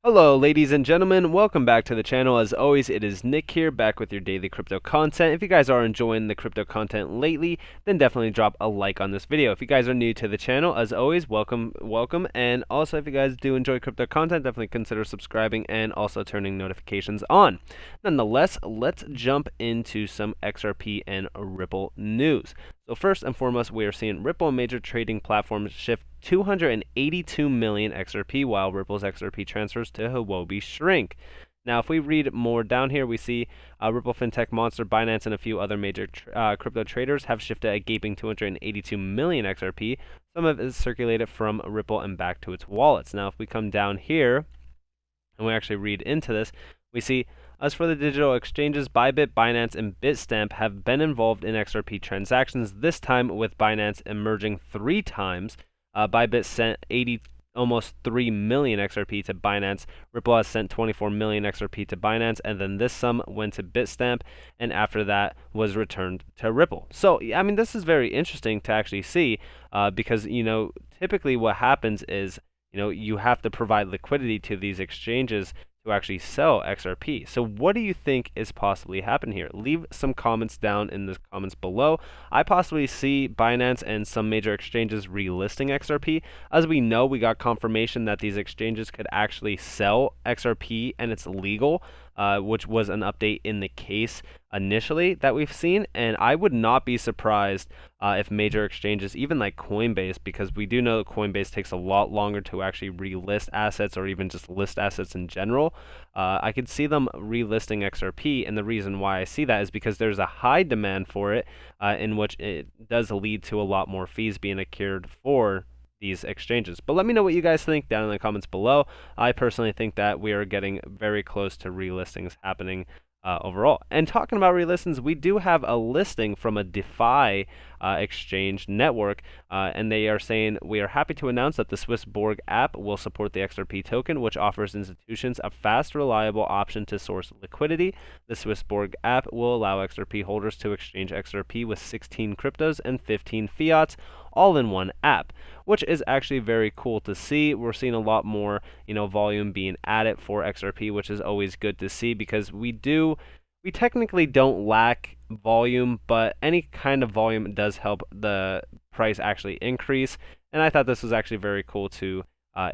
Hello ladies and gentlemen, welcome back to the channel. As always, it is Nick here, back with your daily crypto content. If you guys are enjoying the crypto content lately, then definitely drop a like on this video. If you guys are new to the channel, as always, welcome, and also if you guys do enjoy crypto content, definitely consider subscribing and also turning notifications on. Nonetheless, let's jump into some XRP and Ripple news. So first and foremost, we are seeing Ripple and major trading platforms shift 282 million XRP, while Ripple's XRP transfers to Huobi shrink. Now, if we read more down here, we see Ripple fintech monster Binance and a few other major crypto traders have shifted a gaping 282 million XRP. Some of it is circulated from Ripple and back to its wallets. Now, if we come down here and we actually read into this, we see, as for the digital exchanges, Bybit, Binance, and Bitstamp have been involved in XRP transactions, this time with Binance emerging 3 times. Bybit sent almost 3 million XRP to Binance. Ripple has sent 24 million XRP to Binance, and then this sum went to Bitstamp, and after that was returned to Ripple. So, I mean, this is very interesting to actually see because, typically what happens is, you have to provide liquidity to these exchanges to actually sell XRP. So what do you think is possibly happening here? Leave some comments down in the comments below. I possibly see Binance and some major exchanges relisting XRP. As we know, we got confirmation that these exchanges could actually sell XRP and it's legal, which was an update in the case initially that we've seen. And I would not be surprised if major exchanges, even like Coinbase, because we do know that Coinbase takes a lot longer to actually relist assets or even just list assets in general. I could see them relisting XRP, and the reason why I see that is because there's a high demand for it, in which it does lead to a lot more fees being accrued for these exchanges. But let me know what you guys think down in the comments below. I personally think that we are getting very close to relistings happening overall. And talking about relistings, we do have a listing from a DeFi exchange network, and they are saying, we are happy to announce that the Swissborg app will support the XRP token, which offers institutions a fast, reliable option to source liquidity. The Swissborg app will allow XRP holders to exchange XRP with 16 cryptos and 15 fiats, all in one app, which is actually very cool to see. We're seeing a lot more, volume being added for XRP, which is always good to see, because we technically don't lack volume, but any kind of volume does help the price actually increase. And I thought this was actually very cool to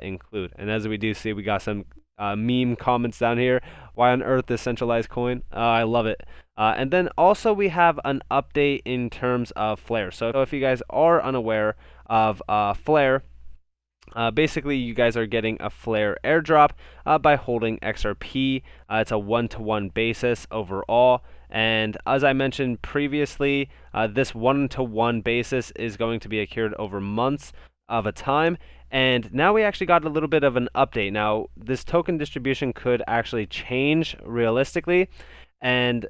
include. And as we do see, we got some meme comments down here. Why on earth this centralized coin? I love it. And then also we have an update in terms of Flare. So if you guys are unaware of Flare, basically you guys are getting a Flare airdrop by holding XRP. It's a 1-to-1 basis overall. And as I mentioned previously, this 1-to-1 basis is going to be accrued over months of a time. And now we actually got a little bit of an update. Now, this token distribution could actually change realistically. And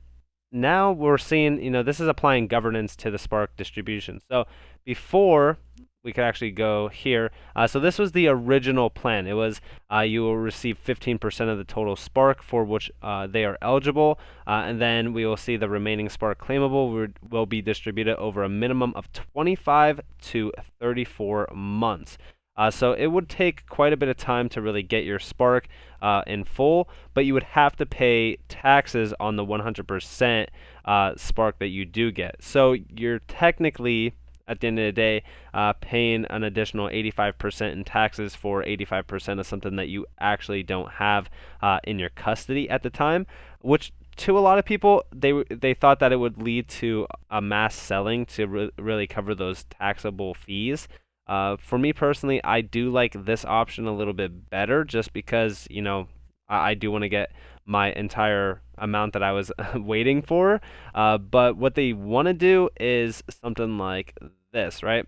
now we're seeing, this is applying governance to the Spark distribution. So before, we could actually go here. So this was the original plan. It was you will receive 15% of the total Spark for which they are eligible, and then we will see the remaining Spark claimable will be distributed over a minimum of 25 to 34 months. So it would take quite a bit of time to really get your Spark in full, but you would have to pay taxes on the 100% Spark that you do get. So you're technically, at the end of the day, paying an additional 85% in taxes for 85% of something that you actually don't have in your custody at the time, which to a lot of people, they thought that it would lead to a mass selling to really cover those taxable fees. For me personally, I do like this option a little bit better, just because, I do want to get my entire amount that I was waiting for. But what they want to do is something like this, right?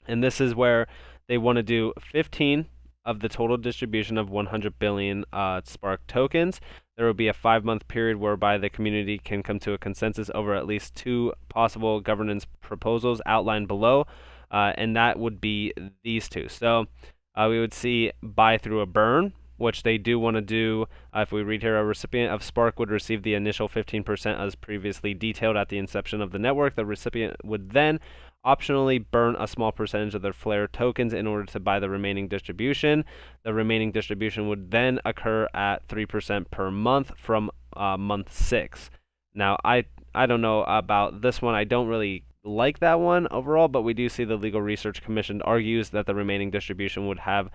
And this is where they want to do 15 of the total distribution of 100 billion Spark tokens. There will be a 5-month period whereby the community can come to a consensus over at least 2 possible governance proposals outlined below. And that would be these 2. So we would see buy through a burn, which they do want to do. If we read here, a recipient of Spark would receive the initial 15% as previously detailed at the inception of the network. The recipient would then optionally burn a small percentage of their Flare tokens in order to buy the remaining distribution. The remaining distribution would then occur at 3% per month from month 6. Now, I don't know about this one. I don't really like that one overall, but we do see the Legal Research Commission argues that the remaining distribution would have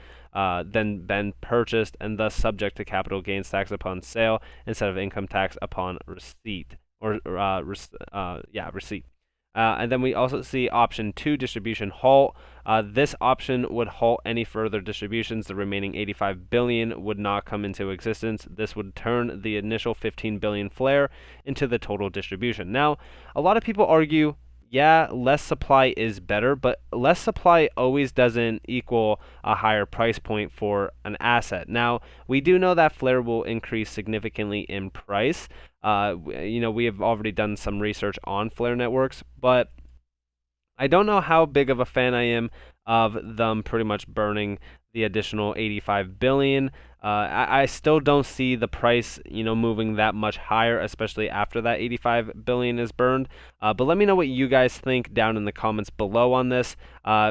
then been purchased and thus subject to capital gains tax upon sale instead of income tax upon receipt receipt. And then we also see option 2, distribution halt. This option would halt any further distributions. The remaining 85 billion would not come into existence. This would turn the initial 15 billion Flare into the total distribution. Now, a lot of people argue, yeah, less supply is better, but less supply always doesn't equal a higher price point for an asset. Now, we do know that Flare will increase significantly in price. We have already done some research on Flare networks, but I don't know how big of a fan I am of them pretty much burning the additional 85 billion. I still don't see the price, moving that much higher, especially after that 85 billion is burned. But let me know what you guys think down in the comments below on this.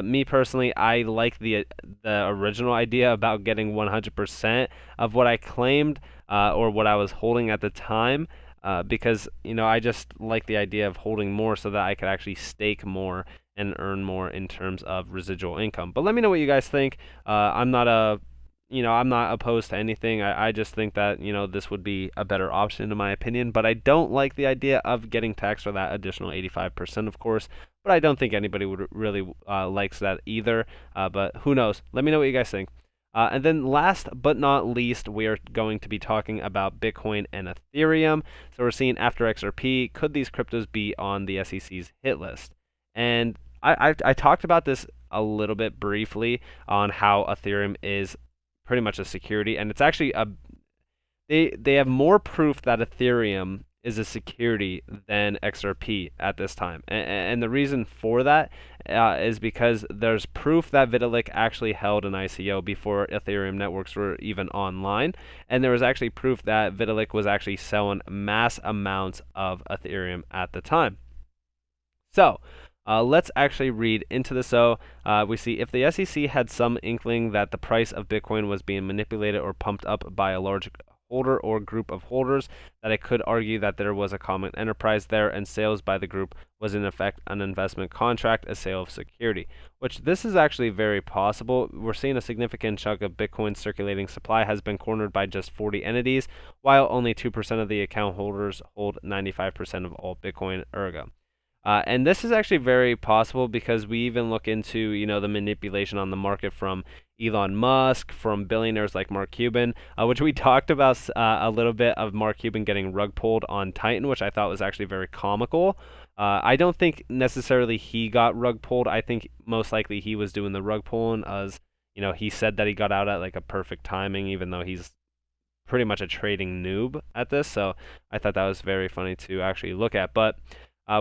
Me personally, I like the original idea about getting 100% of what I claimed or what I was holding at the time. Because I just like the idea of holding more so that I could actually stake more and earn more in terms of residual income. But let me know what you guys think. I'm not opposed to anything. I just think that this would be a better option in my opinion. But I don't like the idea of getting taxed for that additional 85%, of course. But I don't think anybody would really likes that either. But who knows? Let me know what you guys think. And then last but not least, we are going to be talking about Bitcoin and Ethereum. So we're seeing after XRP, could these cryptos be on the SEC's hit list? And I talked about this a little bit briefly on how Ethereum is pretty much a security, and it's actually they have more proof that Ethereum is a security than XRP at this time. And the reason for that is because there's proof that Vitalik actually held an ICO before Ethereum networks were even online. And there was actually proof that Vitalik was actually selling mass amounts of Ethereum at the time. So let's actually read into this. So we see if the SEC had some inkling that the price of Bitcoin was being manipulated or pumped up by a large holder or group of holders, that it could argue that there was a common enterprise there and sales by the group was in effect an investment contract, a sale of security, which this is actually very possible. We're seeing a significant chunk of Bitcoin circulating supply has been cornered by just 40 entities, while only 2% of the account holders hold 95% of all Bitcoin ergo. And this is actually very possible because we even look into, the manipulation on the market from Elon Musk, from billionaires like Mark Cuban, which we talked about a little bit of Mark Cuban getting rug pulled on Titan, which I thought was actually very comical. I don't think necessarily he got rug pulled. I think most likely he was doing the rug pulling as, he said that he got out at like a perfect timing, even though he's pretty much a trading noob at this. So I thought that was very funny to actually look at. But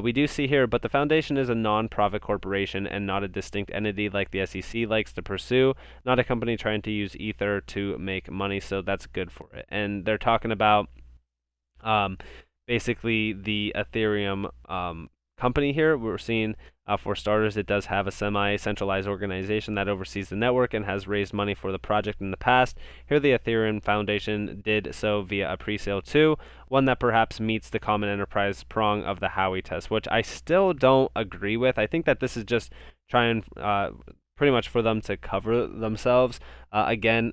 we do see here, but the foundation is a non-profit corporation and not a distinct entity like the SEC likes to pursue, not a company trying to use Ether to make money, so that's good for it. And they're talking about basically the Ethereum company here. We're seeing, for starters, it does have a semi-centralized organization that oversees the network and has raised money for the project in the past. Here, the Ethereum Foundation did so via a pre-sale too, one that perhaps meets the common enterprise prong of the Howey test, which I still don't agree with. I think that this is just trying pretty much for them to cover themselves. Again,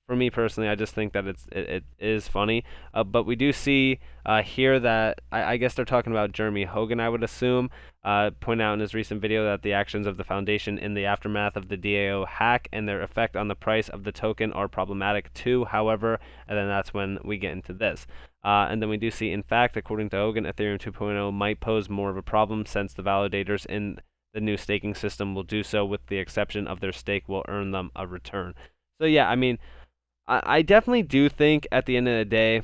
for me personally, I just think that it is funny. But we do see here that I guess they're talking about Jeremy Hogan, I would assume, pointing out in his recent video that the actions of the foundation in the aftermath of the DAO hack and their effect on the price of the token are problematic too, however, and then that's when we get into this. And then we do see, in fact, according to Hogan, Ethereum 2.0 might pose more of a problem since the validators in the new staking system will do so with the exception of their stake will earn them a return. So yeah, I mean, I definitely do think at the end of the day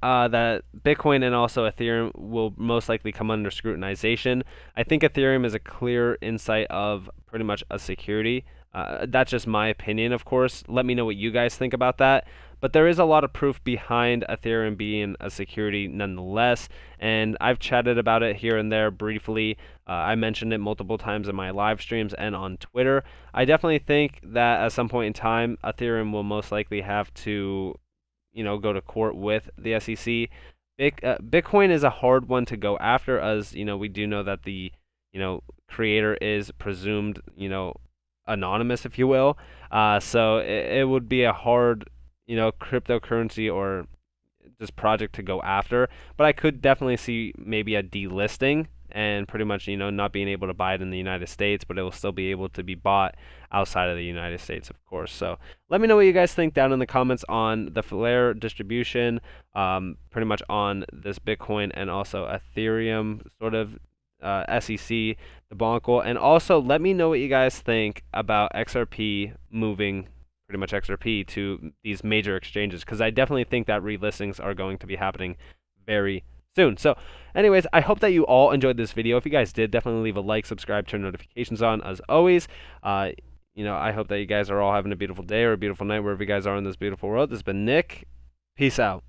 that Bitcoin and also Ethereum will most likely come under scrutinization. I think Ethereum is a clear insight of pretty much a security. That's just my opinion, of course. Let me know what you guys think about that. but there is a lot of proof behind Ethereum being a security nonetheless, and I've chatted about it here and there briefly. I mentioned it multiple times in my live streams and on Twitter. I definitely think that at some point in time, Ethereum will most likely have to, go to court with the SEC. Bitcoin is a hard one to go after, as we do know that the creator is presumed anonymous, if you will. So it would be a hard cryptocurrency or this project to go after, but I could definitely see maybe a delisting and pretty much not being able to buy it in the United States, but it will still be able to be bought outside of the United States, of course. So let me know what you guys think down in the comments on the flare distribution, pretty much on this Bitcoin and also Ethereum sort of SEC debacle, and also let me know what you guys think about XRP moving pretty much XRP to these major exchanges, because I definitely think that relistings are going to be happening very soon. So anyways, I hope that you all enjoyed this video. If you guys did, definitely leave a like, subscribe, turn notifications on as always. I hope that you guys are all having a beautiful day or a beautiful night wherever you guys are in this beautiful world. This has been Nick. Peace out.